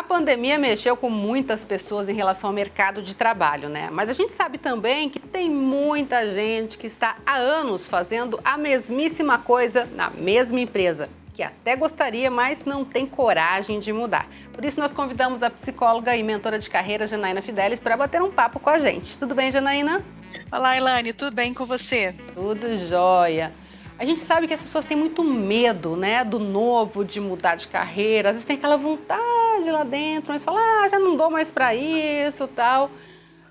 pandemia mexeu com muitas pessoas em relação ao mercado de trabalho, né? Mas a gente sabe também que tem muita gente que está há anos fazendo a mesmíssima coisa na mesma empresa, que até gostaria, mas não tem coragem de mudar. Por isso nós convidamos a psicóloga e mentora de carreira Janaína Fidelis para bater um papo com a gente. Tudo bem, Janaína? Olá, Elaine, tudo bem com você? Tudo jóia. A gente sabe que as pessoas têm muito medo, né, do novo, de mudar de carreira. Às vezes tem aquela vontade lá dentro, mas fala, já não dou mais para isso, tal.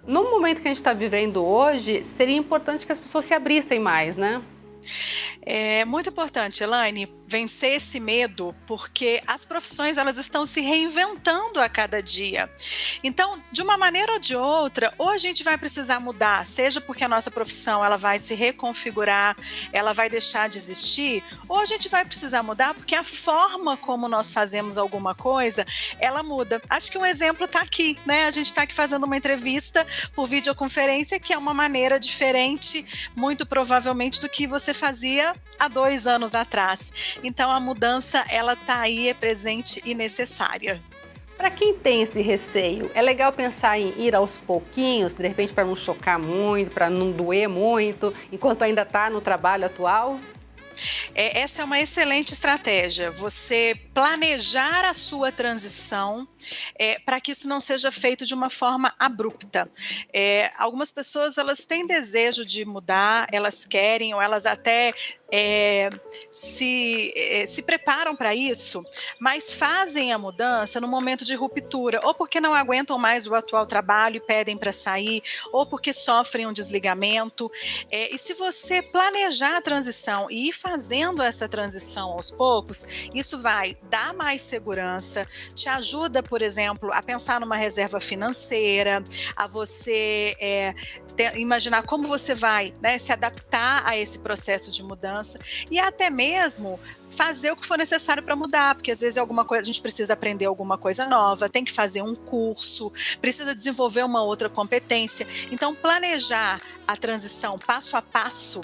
No momento que a gente está vivendo hoje, seria importante que as pessoas se abrissem mais, né? É muito importante, Elaine, vencer esse medo, porque as profissões elas estão se reinventando a cada dia. Então, de uma maneira ou de outra, ou a gente vai precisar mudar, seja porque a nossa profissão ela vai se reconfigurar, ela vai deixar de existir, ou a gente vai precisar mudar porque a forma como nós fazemos alguma coisa, ela muda. Acho que um exemplo está aqui, né? A gente está aqui fazendo uma entrevista por videoconferência, que é uma maneira diferente, muito provavelmente, do que você fazia há 2 anos atrás. Então a mudança ela tá aí, é presente e necessária. Para quem tem esse receio, é legal pensar em ir aos pouquinhos, de repente para não chocar muito, para não doer muito, enquanto ainda está no trabalho atual? Essa é uma excelente estratégia, você planejar a sua transição para que isso não seja feito de uma forma abrupta. Algumas pessoas elas têm desejo de mudar, elas querem ou elas até se preparam para isso, mas fazem a mudança no momento de ruptura, ou porque não aguentam mais o atual trabalho e pedem para sair, ou porque sofrem um desligamento. E se você planejar a transição e ir fazendo essa transição aos poucos, isso vai dar mais segurança, te ajuda, por exemplo, a pensar numa reserva financeira, a você imaginar como você vai, né, se adaptar a esse processo de mudança e até mesmo fazer o que for necessário para mudar, porque às vezes alguma coisa, a gente precisa aprender alguma coisa nova, tem que fazer um curso, precisa desenvolver uma outra competência. Então, planejar a transição passo a passo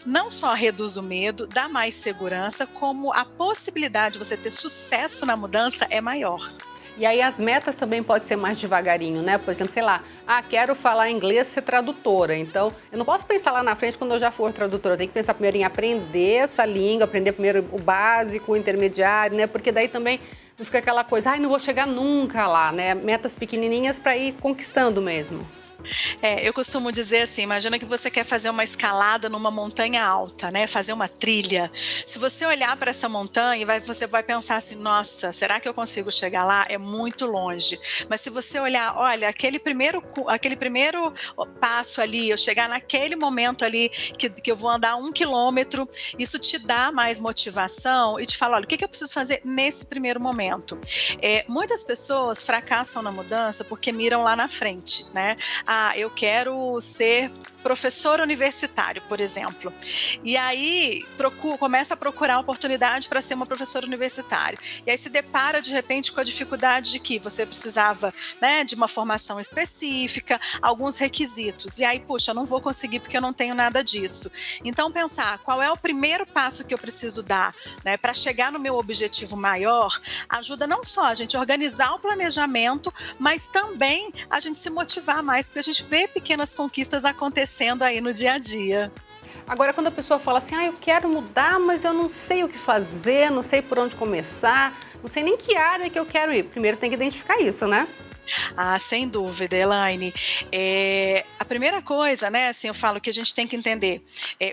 não só reduz o medo, dá mais segurança, como a possibilidade de você ter sucesso na mudança é maior. E aí as metas também podem ser mais devagarinho, né? Por exemplo, sei lá, quero falar inglês, ser tradutora. Então, eu não posso pensar lá na frente quando eu já for tradutora. Eu tenho que pensar primeiro em aprender essa língua, aprender primeiro o básico, o intermediário, né? Porque daí também não fica aquela coisa, não vou chegar nunca lá, né? Metas pequenininhas para ir conquistando mesmo. Eu costumo dizer assim, imagina que você quer fazer uma escalada numa montanha alta, né? Fazer uma trilha. Se você olhar para essa montanha, você vai pensar assim, nossa, será que eu consigo chegar lá? É muito longe. Mas se você olhar, olha, aquele primeiro passo ali, eu chegar naquele momento ali que eu vou andar 1 quilômetro, isso te dá mais motivação e te fala, olha, o que eu preciso fazer nesse primeiro momento? Muitas pessoas fracassam na mudança porque miram lá na frente, né? Eu quero ser professor universitário, por exemplo. E aí começa a procurar oportunidade para ser uma professora universitária. E aí se depara de repente com a dificuldade de que você precisava, né, de uma formação específica, alguns requisitos. E aí, puxa, não vou conseguir porque eu não tenho nada disso. Então pensar qual é o primeiro passo que eu preciso dar, né, para chegar no meu objetivo maior, ajuda não só a gente organizar o planejamento, mas também a gente se motivar mais, porque a gente vê pequenas conquistas acontecendo aí no dia a dia. Agora, quando a pessoa fala assim, eu quero mudar, mas eu não sei o que fazer, não sei por onde começar, não sei nem que área que eu quero ir. Primeiro tem que identificar isso, né? Sem dúvida, Elaine. A primeira coisa, né, assim, eu falo que a gente tem que entender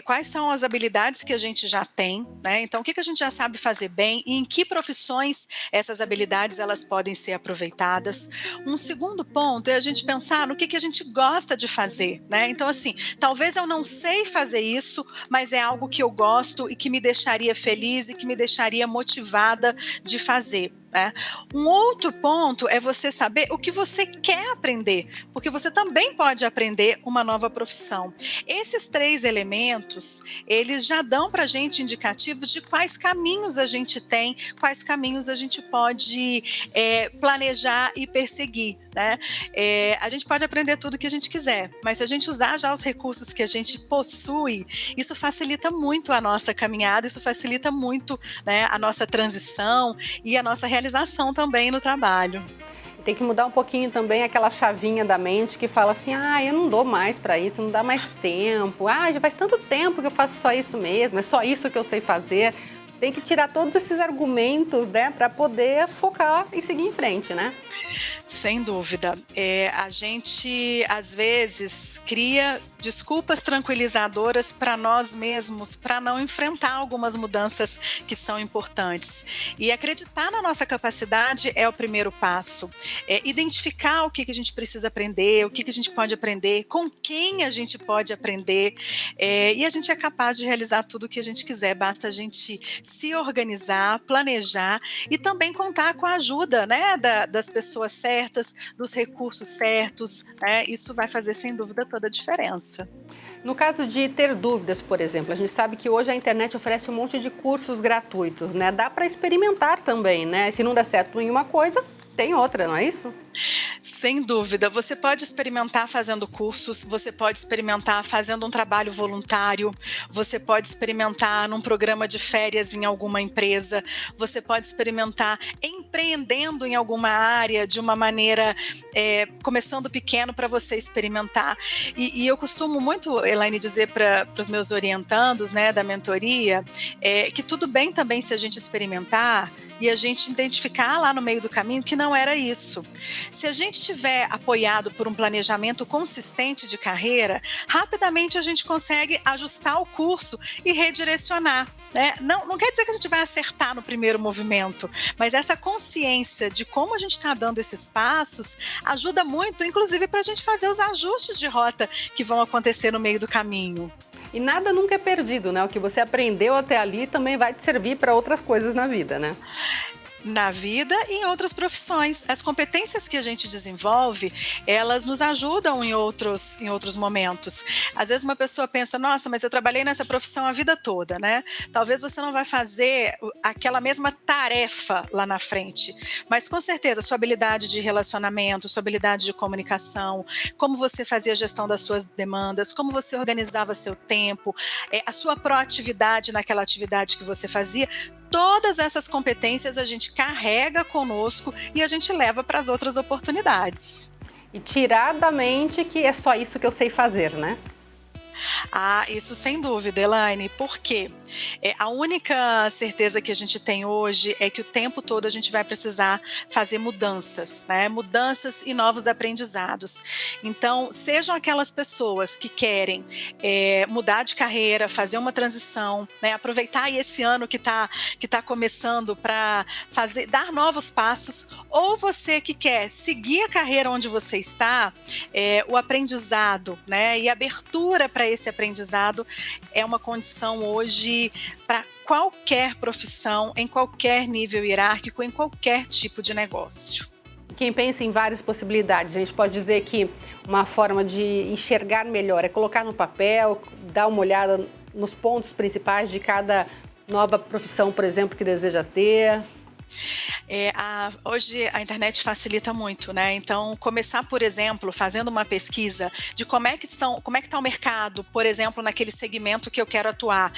quais são as habilidades que a gente já tem, né? Então, o que a gente já sabe fazer bem e em que profissões essas habilidades elas podem ser aproveitadas. Um segundo ponto é a gente pensar no que a gente gosta de fazer, né? Então, assim, talvez eu não sei fazer isso, mas é algo que eu gosto e que me deixaria feliz e que me deixaria motivada de fazer. Né? Um outro ponto é você saber o que você quer aprender, porque você também pode aprender uma nova profissão. Esses 3 elementos, eles já dão para a gente indicativos de quais caminhos a gente tem, quais caminhos a gente pode planejar e perseguir. Né? A gente pode aprender tudo que a gente quiser, mas se a gente usar já os recursos que a gente possui, isso facilita muito a nossa caminhada, isso facilita muito, né, a nossa transição e a nossa realização também no trabalho. Tem que mudar um pouquinho também aquela chavinha da mente que fala assim, eu não dou mais para isso, não dá mais tempo. Já faz tanto tempo que eu faço só isso mesmo, é só isso que eu sei fazer. Tem que tirar todos esses argumentos, né, para poder focar e seguir em frente, né? Sem dúvida. A gente, às vezes, cria desculpas tranquilizadoras para nós mesmos, para não enfrentar algumas mudanças que são importantes. E acreditar na nossa capacidade é o primeiro passo. Identificar o que a gente precisa aprender, o que a gente pode aprender, com quem a gente pode aprender. E a gente é capaz de realizar tudo o que a gente quiser, basta a gente se organizar, planejar e também contar com a ajuda, né, das pessoas certas, dos recursos certos, né? Isso vai fazer sem dúvida toda a diferença. No caso de ter dúvidas, por exemplo, a gente sabe que hoje a internet oferece um monte de cursos gratuitos, né? Dá para experimentar também, né? Se não der certo em uma coisa, tem outra, não é isso? Sem dúvida, você pode experimentar fazendo cursos, você pode experimentar fazendo um trabalho voluntário, você pode experimentar num programa de férias em alguma empresa, você pode experimentar empreendendo em alguma área de uma maneira, começando pequeno para você experimentar. E eu costumo muito, Elaine, dizer para os meus orientandos, né, da mentoria, que tudo bem também se a gente experimentar e a gente identificar lá no meio do caminho que não era isso. Se a gente estiver apoiado por um planejamento consistente de carreira, rapidamente a gente consegue ajustar o curso e redirecionar, né? Não quer dizer que a gente vai acertar no primeiro movimento, mas essa consciência de como a gente está dando esses passos ajuda muito, inclusive para a gente fazer os ajustes de rota que vão acontecer no meio do caminho. E nada nunca é perdido, né? O que você aprendeu até ali também vai te servir para outras coisas na vida, né? Na vida e em outras profissões. As competências que a gente desenvolve, elas nos ajudam em outros momentos. Às vezes uma pessoa pensa, nossa, mas eu trabalhei nessa profissão a vida toda, né? Talvez você não vai fazer aquela mesma tarefa lá na frente, mas com certeza sua habilidade de relacionamento, sua habilidade de comunicação, como você fazia a gestão das suas demandas, como você organizava seu tempo, a sua proatividade naquela atividade que você fazia, todas essas competências a gente carrega conosco e a gente leva para as outras oportunidades. E tirar da mente que é só isso que eu sei fazer, né? Isso sem dúvida, Elaine, porque a única certeza que a gente tem hoje é que o tempo todo a gente vai precisar fazer mudanças, né? Mudanças e novos aprendizados. Então, sejam aquelas pessoas que querem mudar de carreira, fazer uma transição, né? Aproveitar aí esse ano que tá começando para dar novos passos, ou você que quer seguir a carreira onde você está, o aprendizado, né? E abertura para esse aprendizado é uma condição hoje para qualquer profissão, em qualquer nível hierárquico, em qualquer tipo de negócio. Quem pensa em várias possibilidades, a gente pode dizer que uma forma de enxergar melhor é colocar no papel, dar uma olhada nos pontos principais de cada nova profissão, por exemplo, que deseja ter. Hoje a internet facilita muito, né? Então, começar, por exemplo, fazendo uma pesquisa de como é que está o mercado, por exemplo, naquele segmento que eu quero atuar.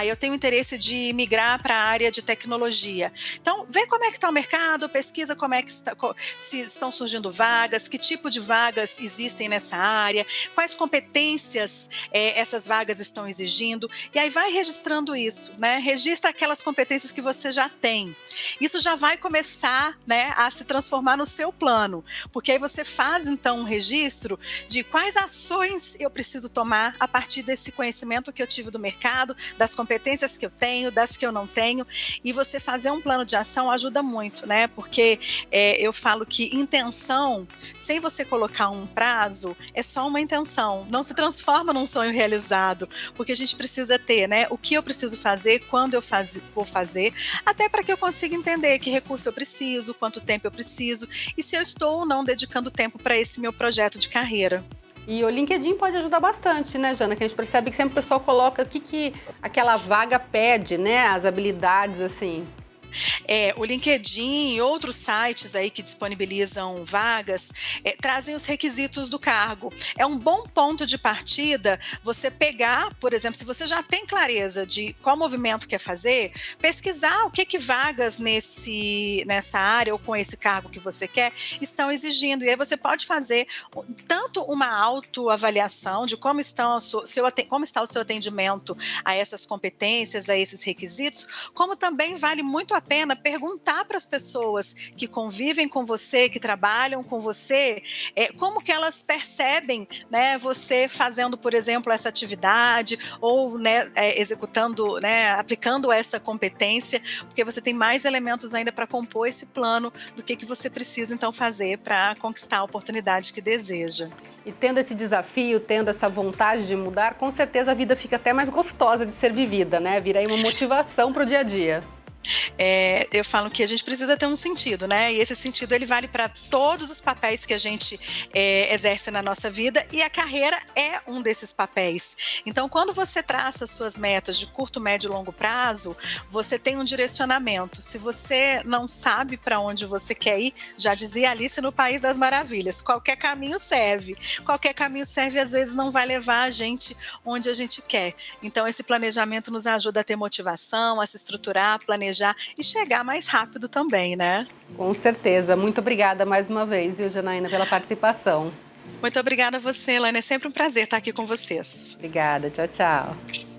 Eu tenho interesse de migrar para a área de tecnologia. Então, vê como é que está o mercado, pesquisa como é que se estão surgindo vagas, que tipo de vagas existem nessa área, quais competências essas vagas estão exigindo, e aí vai registrando isso, né? Registra aquelas competências que você já tem. Isso já vai começar, né, a se transformar no seu plano, porque aí você faz então um registro de quais ações eu preciso tomar a partir desse conhecimento que eu tive do mercado, das competências que eu tenho, das que eu não tenho, e você fazer um plano de ação ajuda muito, né, porque eu falo que intenção, sem você colocar um prazo, é só uma intenção, não se transforma num sonho realizado, porque a gente precisa ter, né, o que eu preciso fazer, quando eu vou fazer, até para que eu consiga entender que recurso eu preciso, quanto tempo eu preciso e se eu estou ou não dedicando tempo para esse meu projeto de carreira. E o LinkedIn pode ajudar bastante, né, Jana? Que a gente percebe que sempre o pessoal coloca o que aquela vaga pede, né? As habilidades, assim. O LinkedIn e outros sites aí que disponibilizam vagas trazem os requisitos do cargo. É um bom ponto de partida você pegar, por exemplo, se você já tem clareza de qual movimento quer fazer, pesquisar o que vagas nessa área ou com esse cargo que você quer estão exigindo. E aí você pode fazer tanto uma autoavaliação de como está o seu atendimento a essas competências, a esses requisitos, como também vale muito a pena perguntar para as pessoas que convivem com você, que trabalham com você, como que elas percebem, né, você fazendo, por exemplo, essa atividade ou, né, executando, né, aplicando essa competência, porque você tem mais elementos ainda para compor esse plano do que você precisa então fazer para conquistar a oportunidade que deseja. E tendo esse desafio, tendo essa vontade de mudar, com certeza a vida fica até mais gostosa de ser vivida, né? Vira aí uma motivação para o dia a dia. Eu falo que a gente precisa ter um sentido, né? E esse sentido ele vale para todos os papéis que a gente exerce na nossa vida, e a carreira é um desses papéis. Então, quando você traça suas metas de curto, médio e longo prazo, você tem um direcionamento. Se você não sabe para onde você quer ir, já dizia Alice no País das Maravilhas, qualquer caminho serve. Qualquer caminho serve, às vezes não vai levar a gente onde a gente quer. Então, esse planejamento nos ajuda a ter motivação, a se estruturar, planejar e chegar mais rápido também, né? Com certeza. Muito obrigada mais uma vez, viu, Janaína, pela participação. Muito obrigada a você, Elaine. É sempre um prazer estar aqui com vocês. Obrigada. Tchau, tchau.